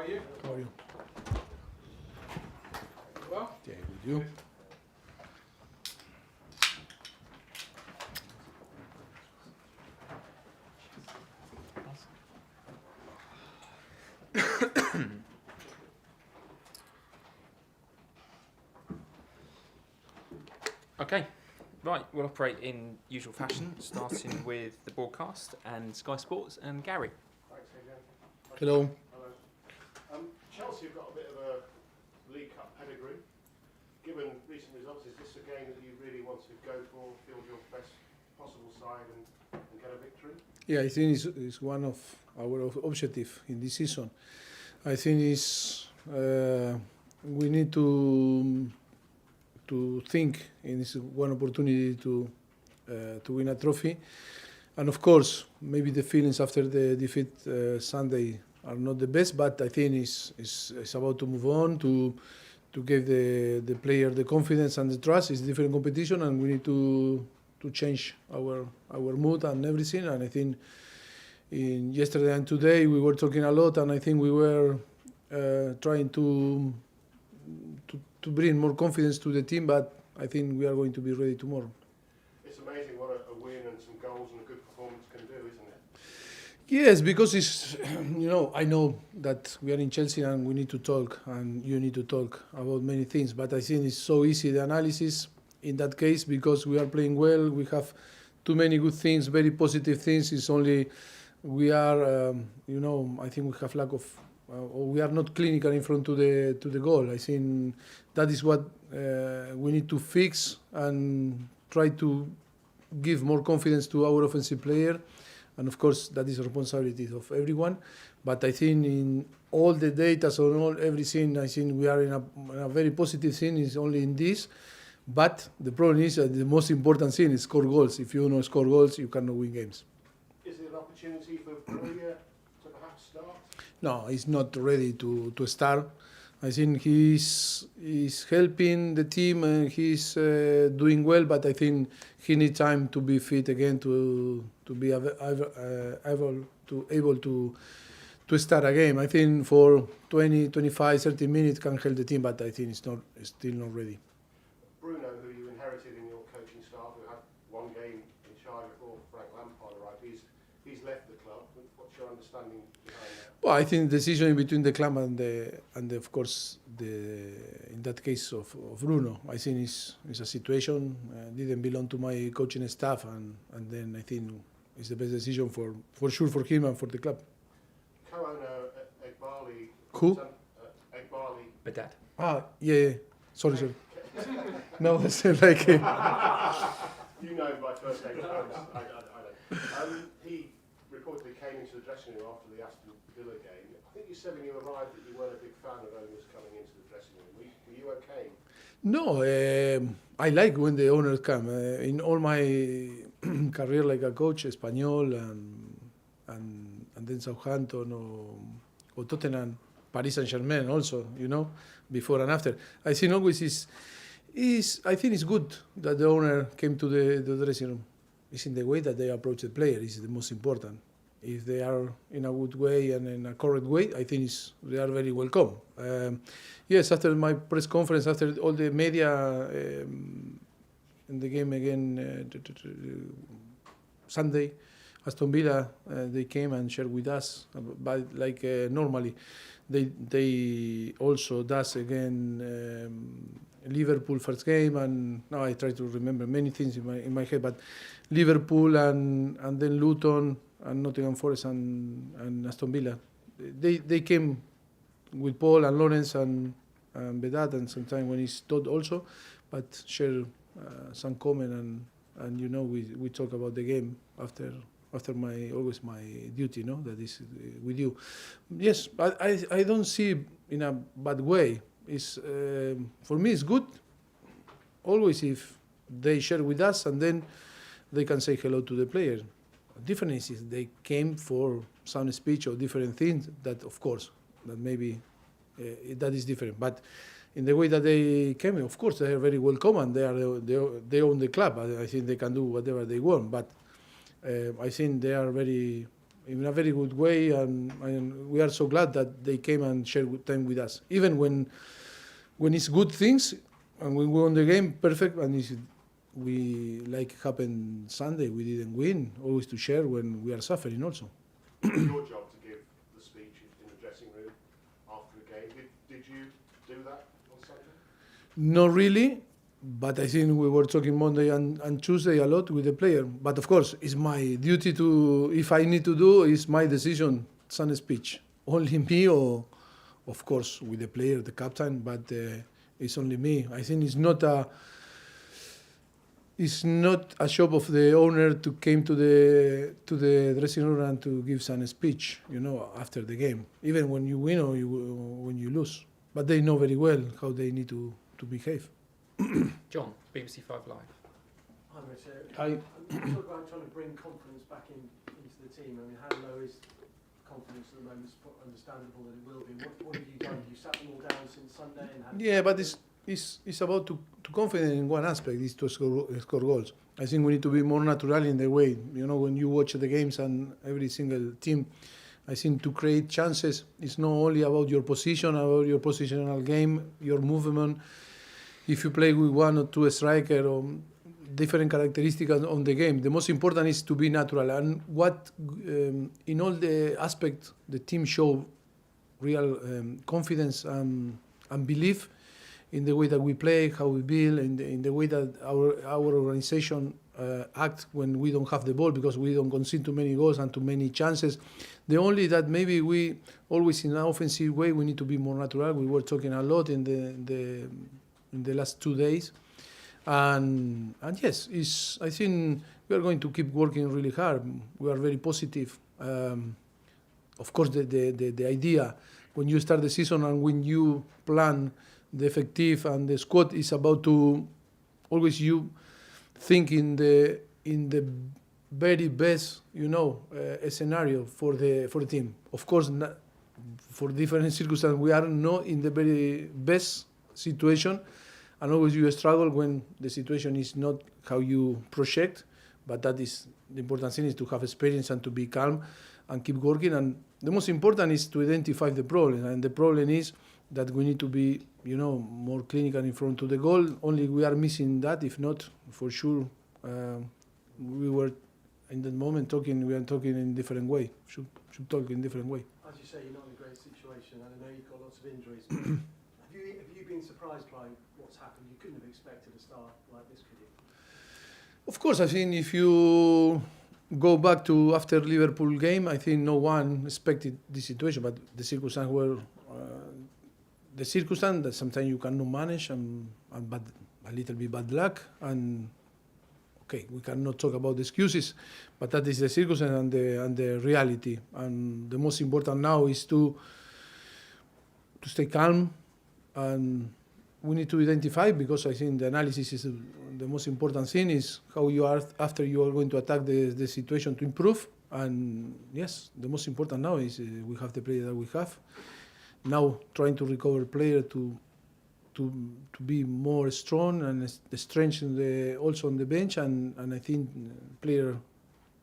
you? How are you? Well? Yeah, with you. Okay, right, we'll operate in usual fashion, starting with the broadcast and Sky Sports and Gary. Thanks, Adrian. Hello. Hello. Chelsea have got a bit of a League Cup pedigree. Given recent results, is this a game that you really want to go for, field your best possible side and get a victory? Yeah, I think it's one of our objectives in this season. I think we need to think in this one opportunity to win a trophy, and of course maybe the feelings after the defeat Sunday are not the best, but I think it's about to move on to give the player the confidence and the trust. It's a different competition, and we need to change our mood and everything. And I think in yesterday and today we were talking a lot, and I think we were trying to bring more confidence to the team, but I think we are going to be ready tomorrow. It's amazing what a win and some goals and a good performance can do, isn't it? Yes, because it's, I know that we are in Chelsea and we need to talk, and you need to talk about many things, but I think it's so easy, the analysis in that case, because we are playing well, we have too many good things, very positive things. It's only we are, I think we have lack of, or we are not clinical in front to the goal. I think that is what we need to fix and try to give more confidence to our offensive player. And of course, that is a responsibility of everyone. But I think in all the data, so everything, I think we are in a very positive thing. It's only in this. But the problem is that the most important thing is score goals. If you don't score goals, you cannot win games. Is it an opportunity for Korea to perhaps start? No, he's not ready to start. I think he's helping the team and he's doing well, but I think he needs time to be fit again to be able to start a game. I think for 20, 25, 30 minutes can help the team, but I think it's still not ready. Bruno, who you inherited in your coaching staff, who had one game in charge before Frank Lampard arrived, he's left the club. What's your understanding behind that? Well, I think the decision between the club and of course in that case of Bruno, I think is a situation didn't belong to my coaching staff, and then I think it's the best decision for sure for him and for the club. Co-owner Egbali. Who? Egbali. Bedad. Yeah. Sorry. No, it's like You know by first name. I don't. He reportedly came into the dressing room after the Aston Villa game. I think you said when you arrived that you weren't a big fan of owners coming into the dressing room. Were you okay? No, I like when the owners come. In all my career like a coach, Espanyol and then Southampton or Tottenham, Paris Saint-Germain also, before and after. I think always I think it's good that the owner came to the dressing room. It's in the way that they approach the player is the most important. If they are in a good way and in a correct way, I think they are very welcome. Yes, after my press conference, after all the media in the game again Sunday, Aston Villa, they came and shared with us. But like normally, they also does again Liverpool first game, and now I try to remember many things in my head. But Liverpool and then Luton and Nottingham Forest and Aston Villa, they came with Paul and Lawrence and Bedad, and sometimes when he's Todd also, but share some comment and we talk about the game after always my duty, that is with you. Yes, but I don't see in a bad way. It's for me it's good. Always if they share with us and then they can say hello to the player. The difference is they came for some speech or different things. That of course that maybe that is different. But in the way that they came, of course they are very welcome and they own the club. I think they can do whatever they want. But I think they are very in a very good way, and we are so glad that they came and shared time with us. Even when it's good things and we won the game, perfect, and we like happened Sunday, we didn't win. Always to share when we are suffering also. Your job to give the speech in the dressing room after a game. Did you do that on Sunday? Not really, but I think we were talking Monday and Tuesday a lot with the player. But of course, it's my duty to, if I need to do, it's my decision, some speech. Only me or, of course, with the player, the captain, but it's only me. I think it's not a job of the owner to came to the dressing room and to give some speech, after the game, even when you win or when you lose. But they know very well how they need to behave. John, BBC 5 Live. Hi, Mauricio. Hi. You talk about trying to bring confidence back into the team. I mean, how low is confidence at the moment? It's understandable that it will be. What have you done? You sat them all down since Sunday and had... Yeah, but it's about to confidence in one aspect, is to score goals. I think we need to be more natural in the way, when you watch the games and every single team, I think to create chances, it's not only about your position, about your positional game, your movement. If you play with one or two striker or different characteristics on the game, the most important is to be natural. And what, in all the aspects, the team show real confidence and belief in the way that we play, how we build, in the way that our organization act when we don't have the ball, because we don't concede too many goals and too many chances. The only that maybe we always in an offensive way we need to be more natural. We were talking a lot in the last 2 days, and yes, I think we are going to keep working really hard. We are very positive. Of course, the idea when you start the season and when you plan the effective and the squad is about to always you think in the very best scenario for the team. Of course, for different circumstances we are not in the very best situation, and always you struggle when the situation is not how you project. But that is the important thing, is to have experience and to be calm and keep working. And the most important is to identify the problem, and the problem is that we need to be more clinical in front of the goal. Only we are missing that. If not, for sure we were in that moment we are talking in different way, should talk in different way. As you say, you're not in a great situation, and I know you've got lots of injuries. Have you been surprised by what's happened? You couldn't have expected a start like this, could you? Of course, I think if you go back to after Liverpool game, I think no one expected this situation, but the circumstances were the circumstance that sometimes you cannot manage, and a little bit bad luck, and okay, we cannot talk about the excuses, but that is the circumstance and the reality. And the most important now is to stay calm, and we need to identify, because I think the analysis is the most important thing, is how you are after you are going to attack the situation to improve. And yes, the most important now is we have the player that we have. Now trying to recover player to be more strong and strengthen also on the bench, and I think player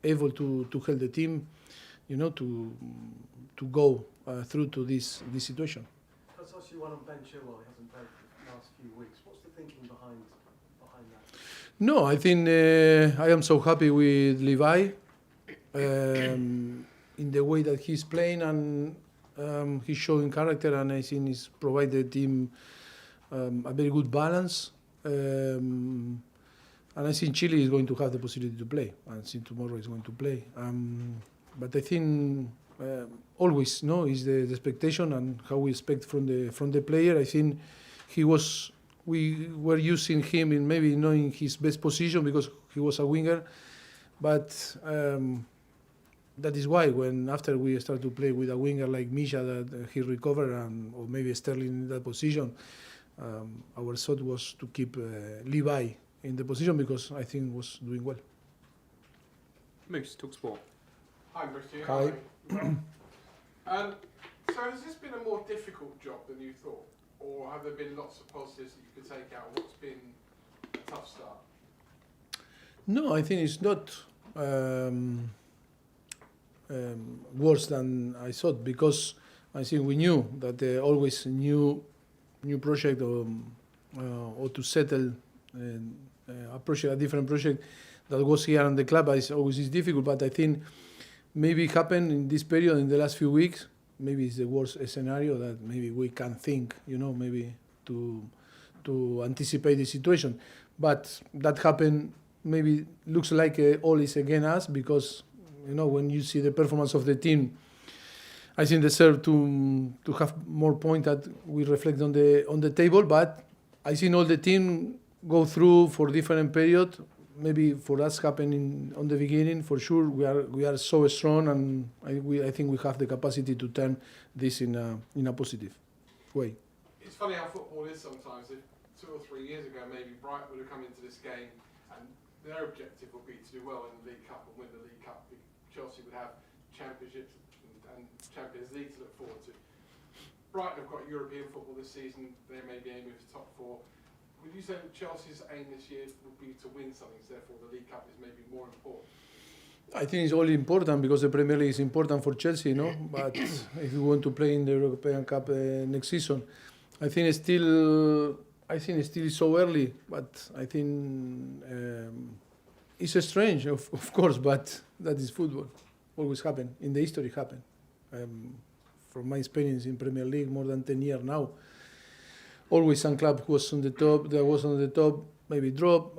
able to help the team, to go through to this situation. That's actually one on Ben Chilwell. He hasn't played for the last few weeks. What's the thinking behind that? No, I think I am so happy with Levi in the way that he's playing, and he's showing character, and I think he's provided the team a very good balance. And I think Chile is going to have the possibility to play. I think tomorrow is going to play. But I think always is the expectation and how we expect from the player. I think we were using him in maybe not in his best position because he was a winger, but that is why when after we start to play with a winger like Misha, that he recovered, or maybe Sterling in that position, our thought was to keep Levi in the position because I think was doing well. Moose, talk sport. Hi, Mauricio. Hi. So has this been a more difficult job than you thought? Or have there been lots of positives that you could take out? What's been a tough start? No, I think it's not. worse than I thought, because I think we knew that always new project or to settle a project, a different project that was here on the club always is difficult. But I think maybe it happened in this period in the last few weeks. Maybe it's the worst scenario that maybe we can think, maybe to anticipate the situation. But that happened. Maybe looks like all is against us, because when you see the performance of the team, I think deserve to have more points that we reflect on the table. But I think all the team go through for different period. Maybe for us happening on the beginning, for sure we are so strong, and I think we have the capacity to turn this in a positive way. It's funny how football is sometimes. If 2 or 3 years ago, maybe Brighton would have come into this game and their objective would be to do well in the League Cup and win the League Cup. Chelsea would have Championships and Champions League to look forward to. Brighton have got European football this season. They may be aiming for top 4. Would you say that Chelsea's aim this year would be to win something, so therefore the League Cup is maybe more important? I think it's all important because the Premier League is important for Chelsea, But if we want to play in the European Cup next season, I think it's still so early. But I think it's strange, of course. But that is football. Always happen. In the history, happen. From my experience in Premier League, more than 10 years now. Always some club was on the top, maybe drop.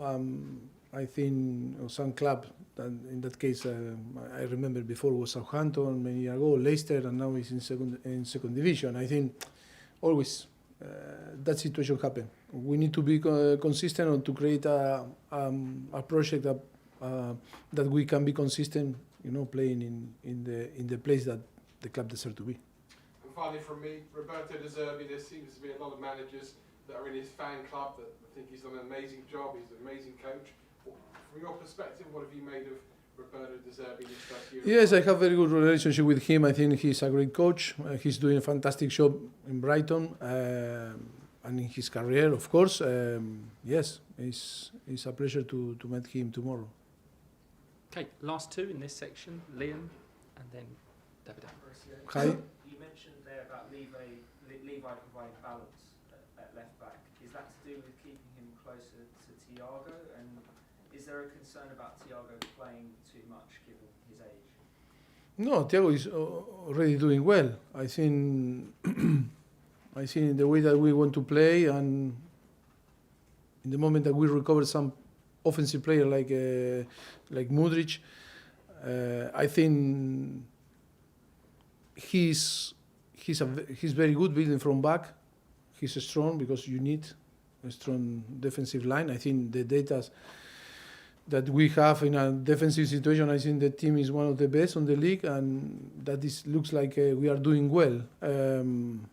I think some club, in that case, I remember before was Southampton many years ago, Leicester, and now it's in second division. I think always that situation happen. We need to be consistent and to create a project that we can be consistent, playing in the place that the club deserves to be. Finally from me, Roberto De Zerbi, there seems to be a lot of managers that are in his fan club that think he's done an amazing job, he's an amazing coach. From your perspective, what have you made of Roberto De Zerbi this first year? Yes, I have a very good relationship with him. I think he's a great coach. He's doing a fantastic job in Brighton and in his career, of course. Yes, it's a pleasure to meet him tomorrow. Okay, last two in this section, Liam and then David. Hi. About Levi providing balance at left back. Is that to do with keeping him closer to Thiago? And is there a concern about Thiago playing too much given his age? No, Thiago is already doing well. I think in the way that we want to play, and in the moment that we recover some offensive player like Mudryk, I think he's very good building from back. He's strong because you need a strong defensive line. I think the data that we have in a defensive situation, I think the team is one of the best on the league, and that looks like we are doing well. And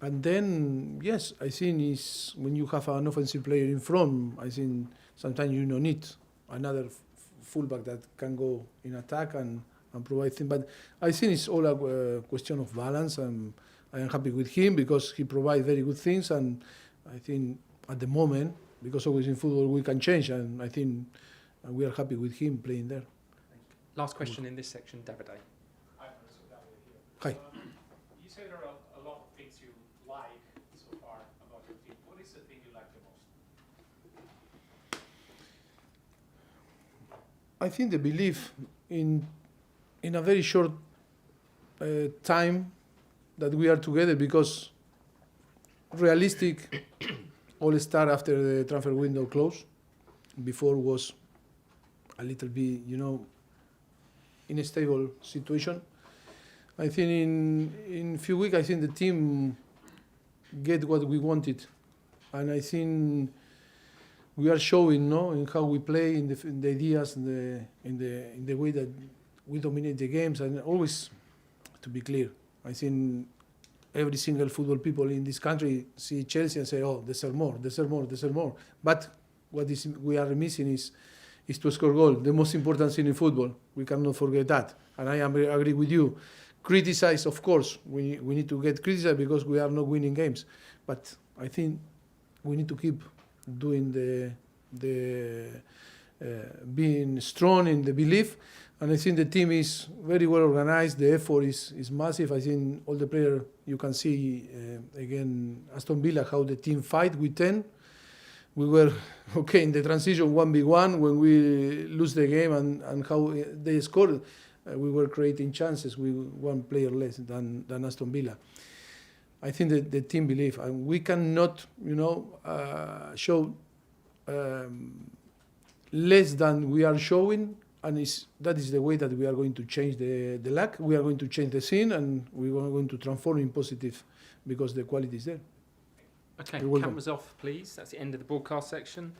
then, yes, I think is when you have an offensive player in front, I think sometimes you don't need another fullback that can go in attack and provide things. But I think it's all a question of balance, and I am happy with him because he provides very good things, and I think at the moment, because always in football we can change, and I think we are happy with him playing there. Last question in this section, David. Hi. You say there are a lot of things you like so far about your team. What is the thing you like the most? I think the belief in a very short time that we are together, because realistic all start after the transfer window closed. Before was a little bit, in a stable situation. I think in few weeks, I think the team get what we wanted, and I think we are showing, in how we play, in the ideas, in the way that we dominate the games, and always, to be clear, I think every single football people in this country see Chelsea and say, "Oh, deserve more. But what we are missing is to score goal. The most important thing in football. We cannot forget that. And I agree with you. Criticize, of course. We need to get criticized because we are not winning games. But I think we need to keep doing being strong in the belief. And I think the team is very well organized. The effort is massive. I think all the players, you can see, again, Aston Villa, how the team fight with 10. We were, okay, in the transition 1v1 when we lose the game and how they scored. We were creating chances with one player less than Aston Villa. I think that the team believe, and we cannot, show less than we are showing, and that is the way that we are going to change the luck. We are going to change the scene, and we are going to transform in positive because the quality is there. Okay, You're welcome. cameras off, please. That's the end of the broadcast section.